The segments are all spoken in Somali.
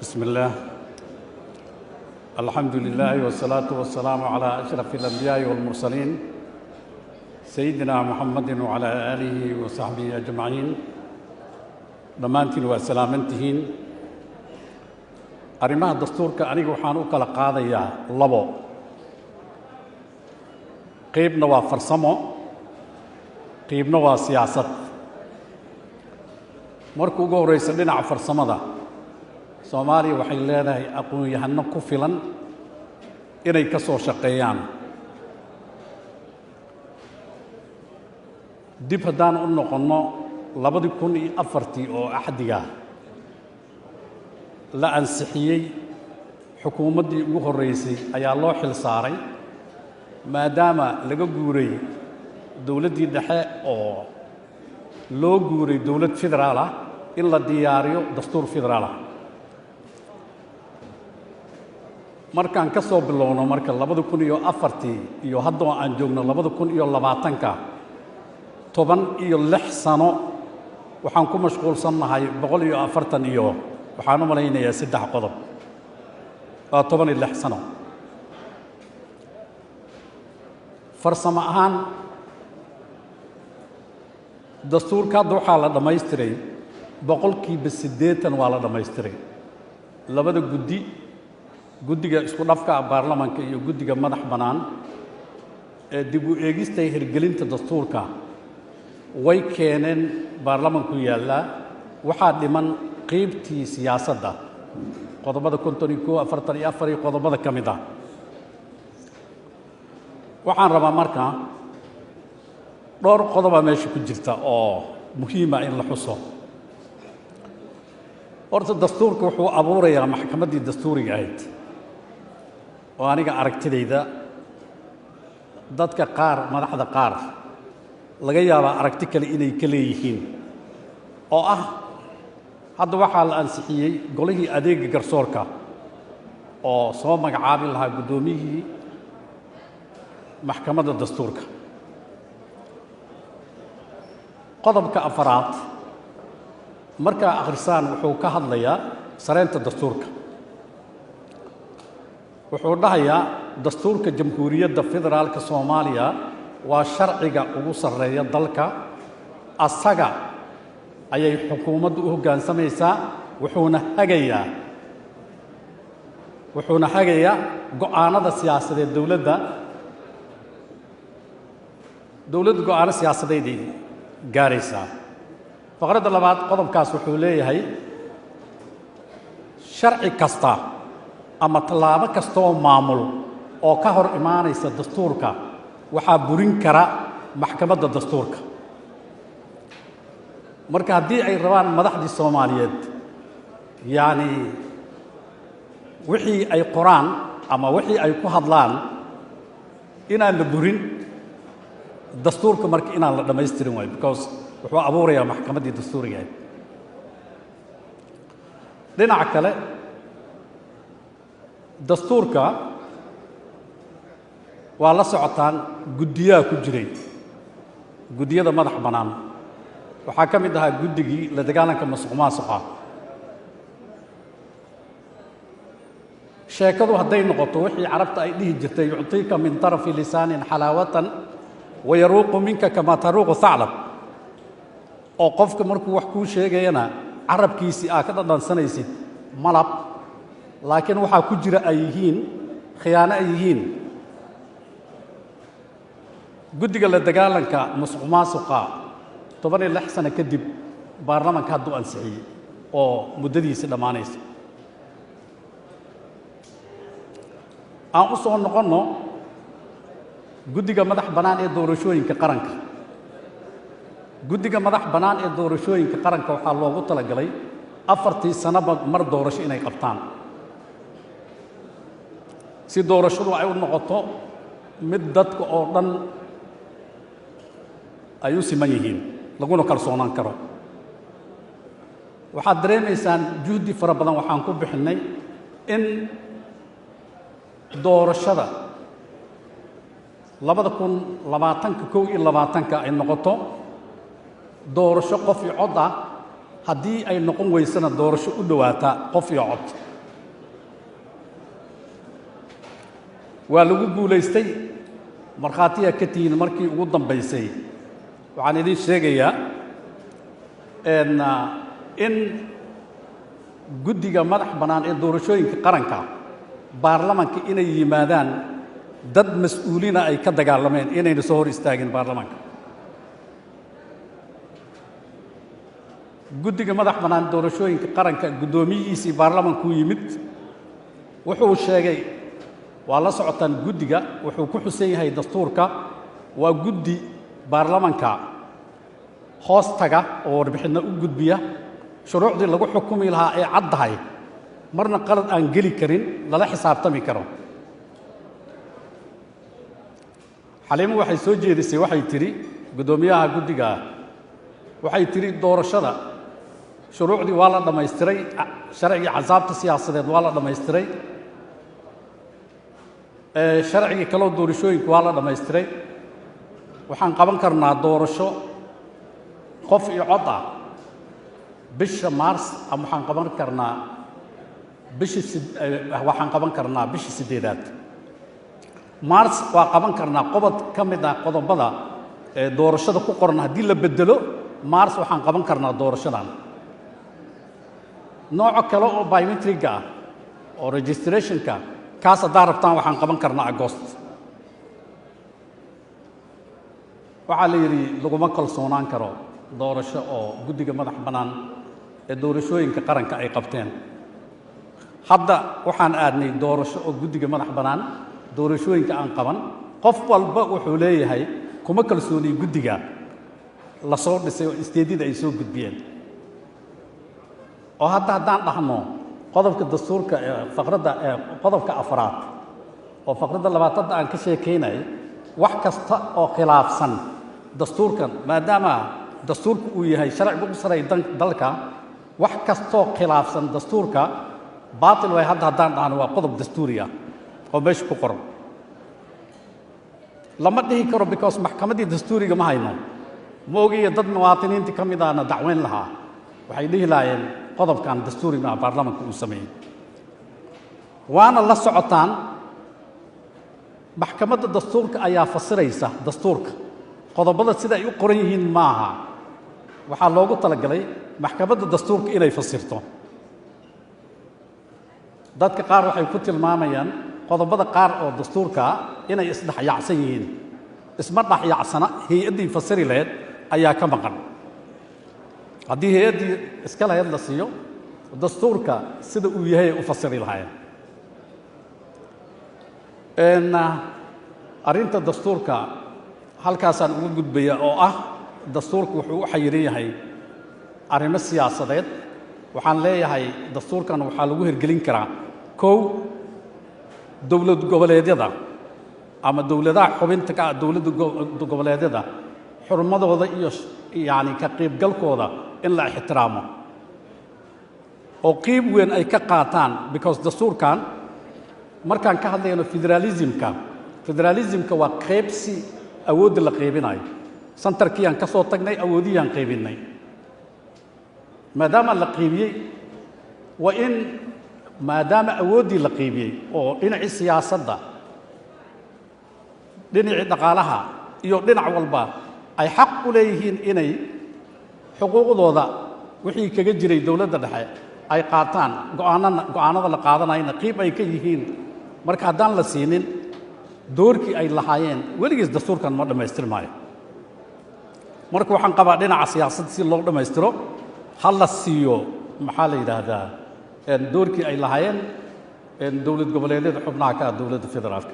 بسم الله الحمد لله والصلاة والسلام على أشرف الأنبياء والمرسلين سيدنا محمد وعلى آله وصحبه أجمعين ضمانتين وسلامتهين أرمها الدستور كأنيق وحانوك لقاضي لبو قيبنا وفرسمو قيبنا وسياسة مركو قوريس لنا فرسمة Soomaaliya waxay leedahay aqoon-yahano ku filan inay ka soo shaqeeyaan dib haddaan u noqonno 2004 oo axdiga la ansixiyey xukuumaddii ugu horreysay ayaa loo xil saaray maadaama laga guuray dowladdii dhexe oo loo guuray dowlad federaal ah in la diyaariyo dastuur federaal ah markaan ka soo bilowno marka 2004 iyo hadda aan joogno 2020ka 16 sano waxaan ku mashquulsanahay 140 iyo waxaan u malaynayaa 3 qodob 16 sano farsamo ahaan dastuurka waxaa la dhammaystiray 80% waa la dhammaystiray labada guddiga isku dhafka baarlamaanka iyo guddiga madax banaan ee dib u eegista hirgelinta dastuurka way keeneen baarlamaanku yaala waxa dhiman qaybtii siyaasadda qodobada 51 qodobada kamid ah waxaan rabaa marka dhowr qodob meesha ku jirta oo muhiim ah in la xuso horta dastuurku wuxuu abuurayaa maxkamaddii dastuuriga ahayd oo aniga aragtidayda dadka qaar madaxda qaar laga yaabaa aragti kale inay ka leeyihiin oo ah hadda waxaa la ansixiyey golihii adeega garsoorka oo soo magacaabi lahaa guddoomiyihii maxkamadda dastuurka qodobka afaraad markaa akhrisaan wuxuu ka hadlayaa sareynta dastuurka wuxuu dhahayaa dastuurka jamhuuriyadda federaalka Soomaaliya waa sharciga ugu sareeya dalka asaga ayay xukuumaddu u hoggaansamaysaa wuxuuna hagayaa go'aanada siyaasadeed dowladda go'aano siyaasadeed gaaraysaa faqradda labaad qodobkaas wuxuu leeyahay sharci kasta ama tallaabo kasta oo maamul oo ka hor imaanaysa dastuurka waxaa burin kara maxkamadda dastuurka marka haddii ay rabaan madaxdii Soomaaliyeed yani wixii ay qoraan ama wixii ay ku hadlaan inaan la burin dastuurka marka inaan la dhammaystirin way because wuxuu abuurayaa maxkamaddii dastuuriga dhinaca kale dastuurka waa la socotaan guddiyaha ku jiray guddiyada madax bannaan waxaa ka mid ahaa guddigii la dagaalanka musuqmaasuqa sheekadu hadday noqoto wixii carabta ay dhihi jirtay yuctiika min tarafi lisaanin xalaawatan wayaruuqu minka kama taruuqu thaclab oo qofka markuu wax kuu sheegayana carabkiisii aa ka dhadhansanaysid malab laakiin waxaa ku jira ay yihiin khiyaano ay yihiin guddiga la dagaalanka musuqmaasuqa 16 sano kadib baarlamaanka hadduu ansixiyey oo muddadiisii dhammaanaysa aan u soo noqonno guddiga madax bannaan ee doorashooyinka qaranka guddiga madax bannaan ee doorashooyinka qaranka waxaa loogu talagalay 4 sanaba mar doorasho inay qabtaan si doorashadu ay u noqoto mid dadka oo dhan ay u siman yihiin laguna kalsoonaan karo waxaad dareemaysaan juhdi fara badan waxaan ku bixinay in doorashada 2021 ay noqoto doorasho qof iyo cod ah haddii ay noqon weysana doorasho u dhawaata qof iyo cod waa lagu guulaystay markhaatiya ka tihiin markii ugu dambaysay waxaan idin sheegayaa in guddiga madax bannaan ee doorashooyinka qaranka baarlamanka inay yimaadaan dad mas'uuliina ay ka dagaalameen inayna soo hor istaagin baarlamanka guddiga madax bannaan doorashooyinka qaranka guddoomiyihiisii baarlamankuu yimid wuxuu sheegay waa la socotaan guddiga wuxuu ku xusan yahay dastuurka waa guddi baarlamanka hoos taga oo warbixinna u gudbiya shuruucdii lagu xukumi lahaa ee caddahay marna qalad aan geli karin lala xisaabtami karo xaliimo waxay soo jeedisay waxay tidhi guddoomiyaha guddiga waxay tidhi doorashada shuruucdii waa la dhammaystiray sharcigii casaabta siyaasadeed waa la dhammaystiray sharcigii kaloo doorashooyinku waa la dhammaystiray waxaan qaban karnaa doorasho qof iyo cod ah bisha maars ama waxaan qaban karnaa bishii siddeedaad maars waa qaban karnaa qodob ka mid ah qodobada doorashada ku qoran haddii la beddelo maars waxaan qaban karnaa doorashadan nooco kale oo biometriga ah oo registrationka kaas haddaa rabtaan waxaan qaban karnaa agost waxaa la yidhi laguma kalsoonaan karo doorasho oo guddiga madax bannaan ee doorashooyinka qaranka ay qabteen hadda waxaan aadnay doorasho oo guddiga madax bannaan doorashooyinka aan qaban qof walba wuxuu leeyahay kuma kalsooniy guddiga la soo dhisay oo isteedida ay soo gudbiyeen oo haddaan dhahno qodobka dastuurka qodobka afraad oo faqradda labaatadda aan ka sheekaynay wax kasta oo khilaafsan dastuurkan maadaama dastuurku uu yahay sharciga ugu sareeya dalka wax kastoo khilaafsan dastuurka baatil way haddaan dhahno waa qodob dastuuri ah oo meesha ku qoran lama dhihi karo because maxkamaddii dastuuriga ma hayno ma ogiyo dad muwaatiniintii ka mid ahna dacweyn lahaa waxay dhihi lahaayeen qodobkan dastuuriga ah baarlamanka uu sameeyey waana la socotaan maxkamadda dastuurka ayaa fasiraysa dastuurka qodobada sida ay u qoran yihiin maaha waxaa loogu talagalay maxkamadda dastuurka inay fasirto dadka qaar waxay ku tilmaamayaan qodobada qaar oo dastuurka inay isdhexyaacsan yihiin isma dhexyaacsana hay-addii fasiri lahayd ayaa ka maqan haddii hay-addii iska lahayd la siiyo dastuurka sida uu yahay ay u fasiri lahaayeen arrinta dastuurka halkaasaan uga gudbaya oo ah dastuurku wuxuu u xayiran yahay arrimo siyaasadeed waxaan leeyahay dastuurkan waxaa lagu hirgelin karaa kow dowlad goboleedyada ama dowladaha xubinta ka ah dowladda goboleedyada xurmadooda iyo yacni ka qaybgalkooda in la ixtiraamo oo qiib weyn ay ka qaataan because dastuurkan markaan ka hadlayno federalismka waa qaybsi awoodda la qaybinayo santarkiiyaan ka soo tagnay awoodiyaan qaybinnay maadaama la qaybiyey waa in maadaama awooddii la qaybiyey oo dhinacii siyaasadda dhinacii dhaqaalaha iyo dhinac walba ay xaq u leeyihiin inay xuquuqdooda wixii kaga jiray dowladda dhexe ay qaataan go'aanada la qaadanayna qiib ay ka yihiin marka haddaan la siinin doorkii ay lahaayeen weligiis dastuurkan ma dhammaystirmaayo marka waxaan qabaa dhinaca siyaasadda si loo dhammaystiro ha la siiyo maxaa la yidhaahdaa doorkii ay lahaayeen dowlad goboleedyada xubnaha ka ah dowladda federaalka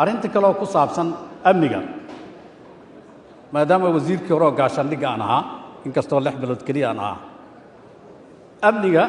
arrinta kale oo ku saabsan amniga maadaama wasiirkii hore oo gaashaandhigga aan ahaa inkastoo 6 bilood keliya aan ahaa amniga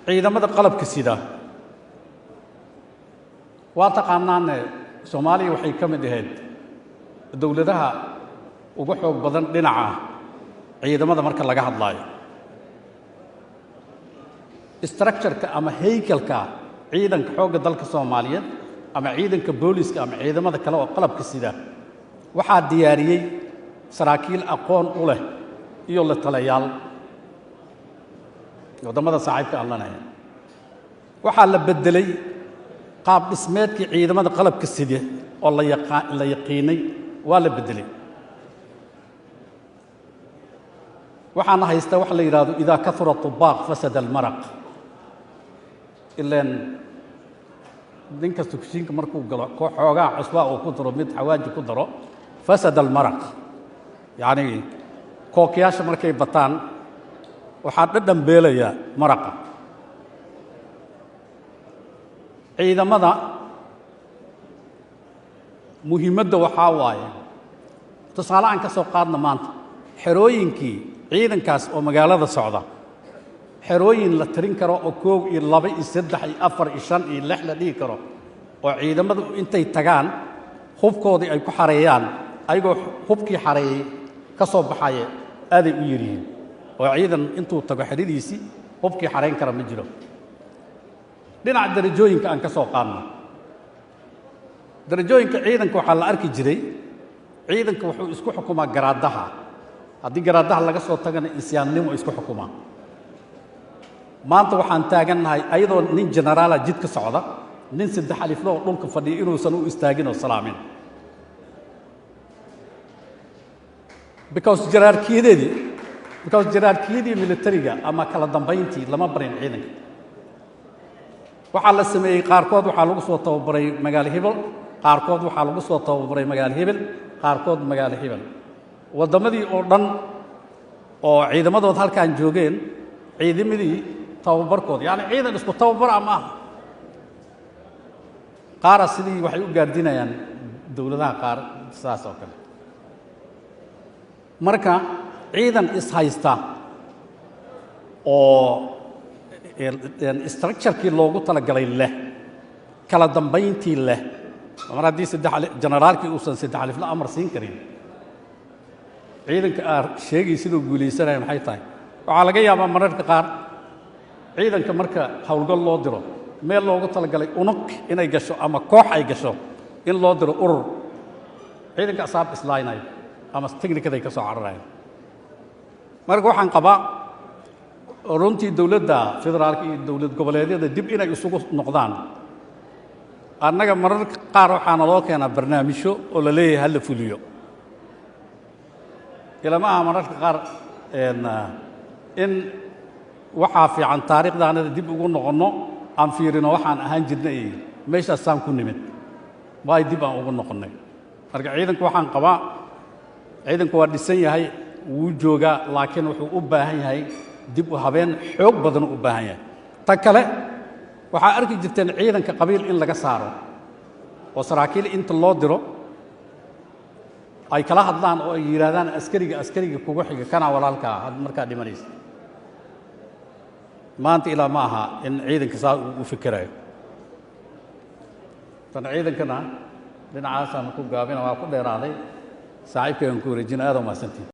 ciidamada qalabka sida waa taqaanaane soomaaliya waxay ka mid ahayd dowladaha ugu xoog badan dhinaca ciidamada marka laga hadlaayo structureka ama haykalka ciidanka xoogga dalka soomaaliyeed ama ciidanka booliska ama ciidamada kale oo qalabka sida waxaa diyaariyey saraakiil aqoon u leh iyo la talayaal waddamada saaxiibka aan lanahay waxaa la bedelay qaab dhismeedkii ciidamada qalabka sida oo la yaqiinay waa la bedelay waxaana haysta wax la yiraahdo idaa kathura tubaaq fasada almaraq ilaan ninka sukshinka markuu galo xoogaa cusbaa uu ku daro mid xawaaji ku daro fasada almaraq yani kookiyaasha markay bataan waxaa dhadhan beelaya maraqa ciidamada muhiimadda waxaa waaye tusaale aan ka soo qaadna maanta xerooyinkii ciidankaas oo magaalada socda xerooyin la tirin karo oo 1 iyo 2 iyo 3 iyo 4 iyo 5 iyo 6 la dhigi karo oo ciidamadu intay tagaan hubkoodii ay ku xareeyaan ayagoo hubkii xareeyay ka soo baxaya aaday u yiriin oo ciidan intuu tago xiridiisii hubkii xareyn kara ma jiro dhinaca darajooyinka aan ka soo qaadno darajooyinka ciidanka waxaa la arki jiray ciidanka wuxuu isku xukumaa garaadaha haddii garaadaha laga soo tagana isyaannimo isku xukumaa maanta waxaan taagannahay ayadoo nin generaala jid ka socda nin 3 aliflo oo dhulka fadhiya inuusan u istaagin oo salaamin because jaraarkiyadii militariga ama kala dambayntii lama barin ciidanka waxaa la sameeyey qaarkood waxaa lagu soo tababaray magaalo hebel qaarkood waxaa lagu soo tababaray magaalo hebel qaarkood magaalo hebel waddamadii oo dhan oo ciidamadood halkaan joogeen ciidamadii tababarkooda yani ciidan isku tababar ama ah qaara sidii waxay u gaardinayaan dowladaha qaar saas oo kale marka ciidan is haysta oo structure-kii loogu talagalay leh kala dambayntii leh mar haddii generaalkii uusan 3 alifla amar siin karin ciidanka sheegay sidoo guulaysanaya maxay tahay waxaa laga yaabaa mararka qaar ciidanka marka howlgal loo diro meel loogu talagalay unug inay gasho ama koox ay gasho in loo diro urur ciidanka asaab islaaynayo ama technicaday ka soo cararayaan marka waxaan qabaa runtii dowladda federaalka iyo dowlad goboleedyada dib inay isugu noqdaan annaga mararka qaar waxaana loo keenaa barnaamijyo oo la leeyahay hal la fuliyo ilama aha mararka qaar in waxaa fiican taariikhdaanada dib ugu noqonno aan fiirino waxaan ahaan jirnay meeshaasaan ku nimid waay dib aan ugu noqonnay marka ciidanku waxaan qabaa ciidanku waa dhisan yahay wuu joogaa laakiin wuxuu u baahan yahay dib u habeen xoog badan u baahan yahay ta kale waxaa arki jirteen ciidanka qabiil in laga saaro oo saraakiil inta loo diro ay kala hadlaan oo ay yiraahdaan askariga kugu xiga kana walaalka markaa dhimanaysa maanta ilaa ma aha in ciidanka saa u fikirayo tan ciidankana dhinacaasaan ku gaabina waa ku dheeraaday saaxiibkeen ku wareejin aad u mahadsantiin